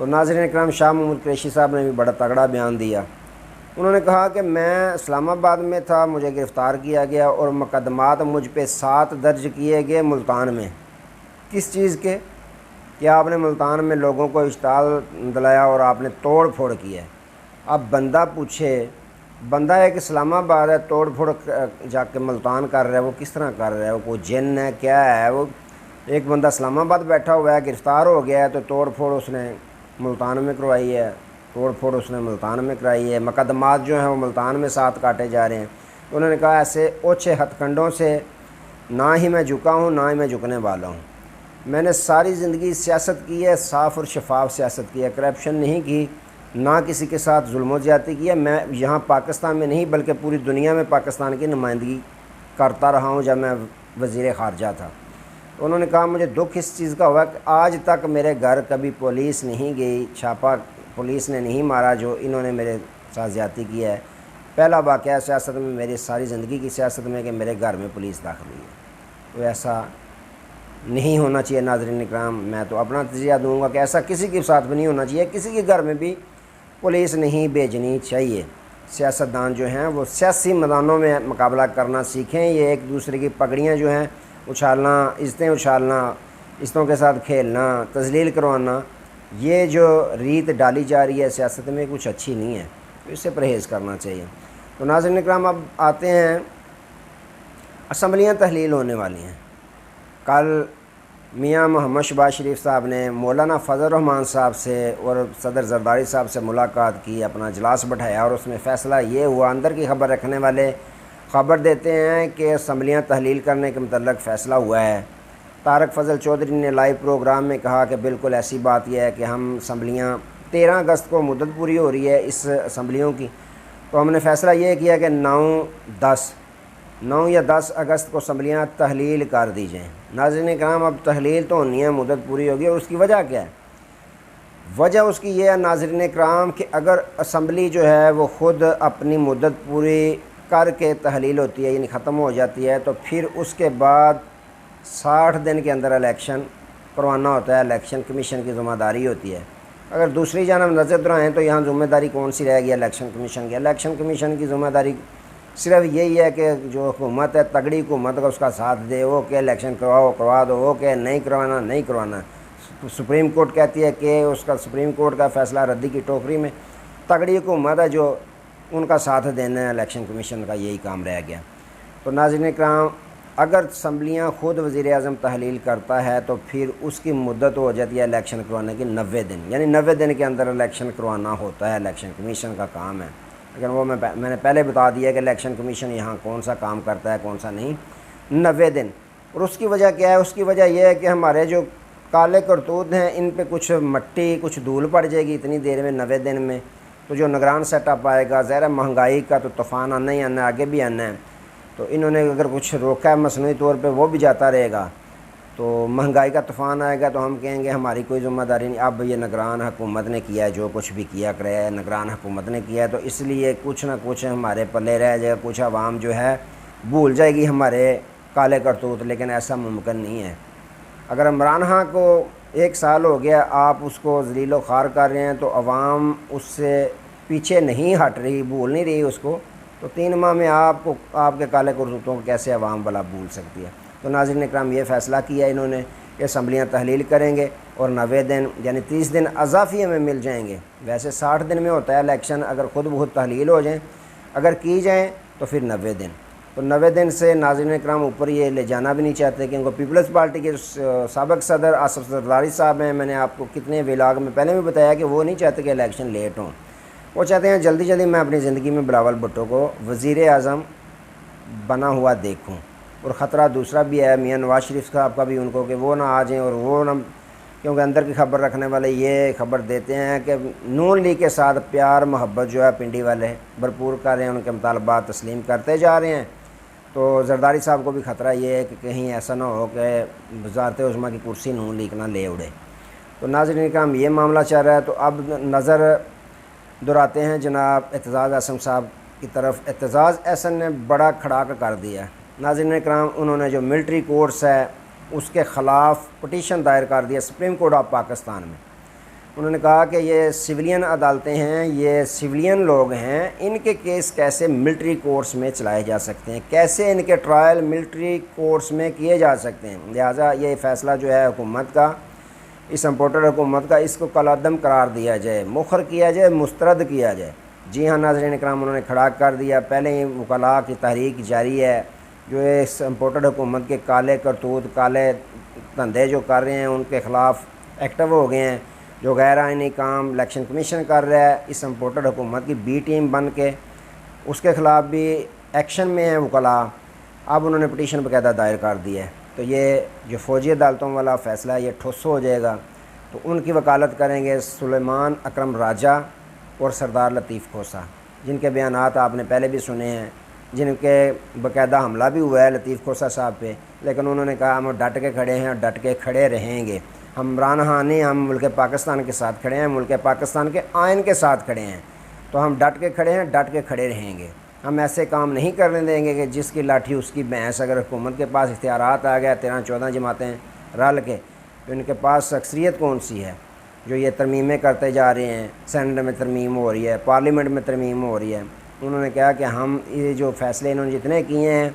تو ناظرین اکرام، شاہ محمود قریشی صاحب نے بھی بڑا تگڑا بیان دیا۔ انہوں نے کہا کہ میں اسلام آباد میں تھا، مجھے گرفتار کیا گیا اور مقدمات مجھ پہ 7 درج کیے گئے ملتان میں۔ کس چیز کے؟ کہ آپ نے ملتان میں لوگوں کو اشتعال دلایا اور آپ نے توڑ پھوڑ کیا ہے۔ اب بندہ پوچھے، بندہ ایک اسلام آباد ہے، توڑ پھوڑ جا کے ملتان کر رہا ہے، وہ کس طرح کر رہا ہے؟ وہ کوئی جن ہے کیا ہے؟ وہ ایک بندہ اسلام آباد بیٹھا ہوا ہے، گرفتار ہو گیا ہے، تو توڑ پھوڑ اس نے ملتان میں کروائی ہے، توڑ پھوڑ اس نے ملتان میں کرائی ہے، مقدمات جو ہیں وہ ملتان میں 7 کاٹے جا رہے ہیں۔ انہوں نے کہا ایسے اوچھے ہتھ کنڈوں سے نہ ہی میں جھکا ہوں، نہ ہی میں جھکنے والا ہوں۔ میں نے ساری زندگی سیاست کی ہے، صاف اور شفاف سیاست کی ہے، کرپشن نہیں کی، نہ کسی کے ساتھ ظلم و زیادتی کی ہے۔ میں یہاں پاکستان میں نہیں بلکہ پوری دنیا میں پاکستان کی نمائندگی کرتا رہا ہوں جب میں وزیر خارجہ تھا۔ انہوں نے کہا مجھے دکھ اس چیز کا ہوا کہ آج تک میرے گھر کبھی پولیس نہیں گئی، چھاپا پولیس نے نہیں مارا جو انہوں نے میرے ساتھ زیادتی کی ہے۔ پہلا واقعہ سیاست میں، میری ساری زندگی کی سیاست میں، کہ میرے گھر میں پولیس داخل ہوئی ہے۔ تو ایسا نہیں ہونا چاہیے ناظرین اکرام۔ میں تو اپنا تجزیہ دوں گا کہ ایسا کسی کے ساتھ بھی نہیں ہونا چاہیے، کسی کے گھر میں بھی پولیس نہیں بھیجنی چاہیے۔ سیاستدان جو ہیں وہ سیاسی میدانوں میں مقابلہ کرنا سیکھیں۔ یہ ایک دوسرے کی پگڑیاں جو ہیں اچھالنا، عزتیں اچھالنا، عزتوں کے ساتھ کھیلنا، تذلیل کروانا، یہ جو ریت ڈالی جا رہی ہے سیاست میں کچھ اچھی نہیں ہے، تو اس سے پرہیز کرنا چاہیے۔ تو ناظرین اکرام، اب آتے ہیں، اسمبلیاں تحلیل ہونے والی ہیں۔ کل میاں محمد شہباز شریف صاحب نے مولانا فضل الرحمان صاحب سے اور صدر زرداری صاحب سے ملاقات کی، اپنا اجلاس بٹھایا، اور اس میں فیصلہ یہ ہوا، اندر کی خبر رکھنے والے خبر دیتے ہیں کہ اسمبلیاں تحلیل کرنے کے متعلق فیصلہ ہوا ہے۔ طارق فضل چودھری نے لائیو پروگرام میں کہا کہ بالکل ایسی بات یہ ہے کہ ہم اسمبلیاں 13 اگست کو مدت پوری ہو رہی ہے اس اسمبلیوں کی، تو ہم نے فیصلہ یہ کیا کہ 9 یا 10 اگست کو اسمبلیاں تحلیل کر دی جائیں۔ ناظرین کرام، اب تحلیل تو ہونی ہے، مدت پوری ہوگی، اور اس کی وجہ کیا ہے؟ وجہ اس کی یہ ہے ناظرین کرام کہ اگر اسمبلی جو ہے وہ خود اپنی مدت پوری کر کے تحلیل ہوتی ہے، یعنی ختم ہو جاتی ہے، تو پھر اس کے بعد 60 دن کے اندر الیکشن کروانا ہوتا ہے، الیکشن کمیشن کی ذمہ داری ہوتی ہے۔ اگر دوسری جانب نظر دہرائیں تو یہاں ذمہ داری کون سی رہ گئی الیکشن کمیشن کی؟ الیکشن کمیشن کی ذمہ داری صرف یہی ہے کہ جو حکومت ہے، تگڑی حکومت کا، اس کا ساتھ دے، وہ کہ الیکشن کروا دو، وہ کہ نہیں کروانا۔ سپریم کورٹ کہتی ہے کہ اس کا، سپریم کورٹ کا فیصلہ ردی کی ٹوکری میں، تگڑی حکومت ہے جو ان کا ساتھ دینا ہے، الیکشن کمیشن کا یہی کام رہ گیا۔ تو ناظرین اکرام، اگر اسمبلیاں خود وزیر اعظم تحلیل کرتا ہے تو پھر اس کی مدت ہو جاتی ہے الیکشن کروانے کی 90 دن، یعنی 90 دن کے اندر الیکشن کروانا ہوتا ہے، الیکشن کمیشن کا کام ہے۔ لیکن وہ میں نے پہلے بتا دیا کہ الیکشن کمیشن یہاں کون سا کام کرتا ہے، کون سا نہیں، 90 دن۔ اور اس کی وجہ کیا ہے؟ اس کی وجہ یہ ہے کہ ہمارے جو کالے کرتوت ہیں ان پہ کچھ مٹی، کچھ دھول پڑ جائے گی اتنی دیر میں، 90 دن میں۔ تو جو نگران سیٹ اپ آئے گا، ظاہر ہے مہنگائی کا تو طوفان آنا ہی آنا ہے، آگے بھی آنا ہے، تو انہوں نے اگر کچھ روکا ہے مصنوعی طور پہ، وہ بھی جاتا رہے گا، تو مہنگائی کا طوفان آئے گا، تو ہم کہیں گے ہماری کوئی ذمہ داری نہیں، اب یہ نگران حکومت نے کیا ہے، جو کچھ بھی کیا کرے نگران حکومت نے کیا ہے، تو اس لیے کچھ نہ کچھ ہمارے پلے رہ جائے گا، کچھ عوام جو ہے بھول جائے گی ہمارے کالے کرتوت، لیکن ایسا ممکن نہیں ہے۔ اگر عمران خان کو 1 سال ہو گیا، آپ اس کو ذلیل و خوار کر رہے ہیں، تو عوام اس سے پیچھے نہیں ہٹ رہی، بھول نہیں رہی اس کو، تو 3 ماہ میں آپ کے کالے کرتوتوں کو کیسے عوام بلا بھول سکتی ہے؟ تو ناظرین اکرام، یہ فیصلہ کیا انہوں نے کہ اسمبلیاں تحلیل کریں گے اور 90 دن یعنی 30 دن اضافی ہمیں مل جائیں گے۔ ویسے 60 دن میں ہوتا ہے الیکشن، اگر خود بخود تحلیل ہو جائیں، اگر کی جائیں تو پھر 90 دن۔ تو 90 دن سے ناظرین اکرام اوپر یہ لے جانا بھی نہیں چاہتے، کیونکہ پیپلز پارٹی کے سابق صدر آصف زرداری صاحب ہیں، میں نے آپ کو کتنے ولاگ میں پہلے بھی بتایا کہ وہ نہیں چاہتے کہ الیکشن لیٹ ہوں، وہ چاہتے ہیں جلدی جلدی میں اپنی زندگی میں بلاول بھٹو کو وزیر اعظم بنا ہوا دیکھوں۔ اور خطرہ دوسرا بھی ہے میاں نواز شریف صاحب کا بھی، ان کو کہ وہ نہ آ جائیں، اور وہ نہ، کیونکہ اندر کی خبر رکھنے والے یہ خبر دیتے ہیں کہ نون لیگ کے ساتھ پیار محبت جو ہے پنڈی والے بھرپور کر رہے ہیں، ان کے مطالبات تسلیم کرتے جا رہے ہیں۔ تو زرداری صاحب کو بھی خطرہ یہ ہے کہ کہیں ایسا نہ ہو کہ وزارت عظمیٰ کی کرسی نون لیگ نہ لے اڑے۔ تو ناظرین کرام، یہ معاملہ چل رہا ہے۔ تو اب نظر دہراتے ہیں جناب اعتزاز احسن صاحب کی طرف۔ اعتزاز احسن نے بڑا کھڑاک کر دیا۔ ناظرین کرام، انہوں نے جو ملٹری کورٹس ہے اس کے خلاف پٹیشن دائر کر دیا سپریم کورٹ آف پاکستان میں۔ انہوں نے کہا کہ یہ سویلین عدالتیں ہیں، یہ سویلین لوگ ہیں، ان کے کیس کیسے ملٹری کورٹس میں چلائے جا سکتے ہیں، کیسے ان کے ٹرائل ملٹری کورٹس میں کیے جا سکتے ہیں، لہٰذا یہ فیصلہ جو ہے حکومت کا، اس امپورٹر حکومت کا، اس کو کالعدم قرار دیا جائے، مؤخر کیا جائے، مسترد کیا جائے۔ جی ہاں ناظرین اکرام، انہوں نے کھڑا کر دیا، پہلے ہی وکلاء کی تحریک جاری ہے، جو اس امپورٹر حکومت کے کالے کرتوت، کالے دھندے جو کر رہے ہیں ان کے خلاف ایکٹیو ہو گئے ہیں، جو غیر آئینی کام الیکشن کمیشن کر رہا ہے اس امپورٹر حکومت کی بی ٹیم بن کے، اس کے خلاف بھی ایکشن میں ہیں وکلاء۔ اب انہوں نے پٹیشن باقاعدہ دائر کر دی ہے، تو یہ جو فوجی عدالتوں والا فیصلہ ہے یہ ٹھوس ہو جائے گا، تو ان کی وکالت کریں گے سلیمان اکرم راجہ اور سردار لطیف کھوسہ، جن کے بیانات آپ نے پہلے بھی سنے ہیں، جن کے باقاعدہ حملہ بھی ہوا ہے لطیف کھوسہ صاحب پہ، لیکن انہوں نے کہا ہم ڈٹ کے کھڑے ہیں اور ڈٹ کے کھڑے رہیں گے، ہم عمران خان نہیں، ہم ملک پاکستان کے ساتھ کھڑے ہیں، ملک پاکستان کے آئین کے ساتھ کھڑے ہیں، تو ہم ڈٹ کے کھڑے ہیں، ڈٹ کے کھڑے رہیں گے، ہم ایسے کام نہیں کرنے دیں گے کہ جس کی لاٹھی اس کی بھینس۔ اگر حکومت کے پاس اختیارات آ گیا 13-14 جماعتیں رل کے، تو ان کے پاس اکثریت کون سی ہے جو یہ ترمیمیں کرتے جا رہے ہیں، سینٹ میں ترمیم ہو رہی ہے، پارلیمنٹ میں ترمیم ہو رہی ہے۔ انہوں نے کہا کہ ہم یہ جو فیصلے انہوں نے جتنے کیے ہیں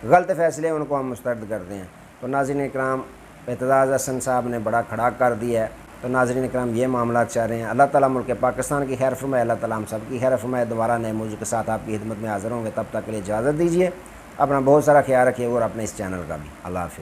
غلط فیصلے، ان کو ہم مسترد کرتے ہیں۔ تو ناظرین اکرام، اعتزاز احسن صاحب نے بڑا کھڑا کر دیا ہے، تو ناظرین اکرام یہ معاملات چاہ رہے ہیں۔ اللہ تعالیٰ ملک پاکستان کی خیر فرمائے، اللہ تعالیٰ ہم سب کی خیر فرمائے۔ دوبارہ نئے موضوع کے ساتھ آپ کی خدمت میں حاضر ہوں گے، تب تک کے لیے اجازت دیجیے، اپنا بہت سارا خیال رکھیے اور اپنے اس چینل کا بھی۔ اللہ حافظ۔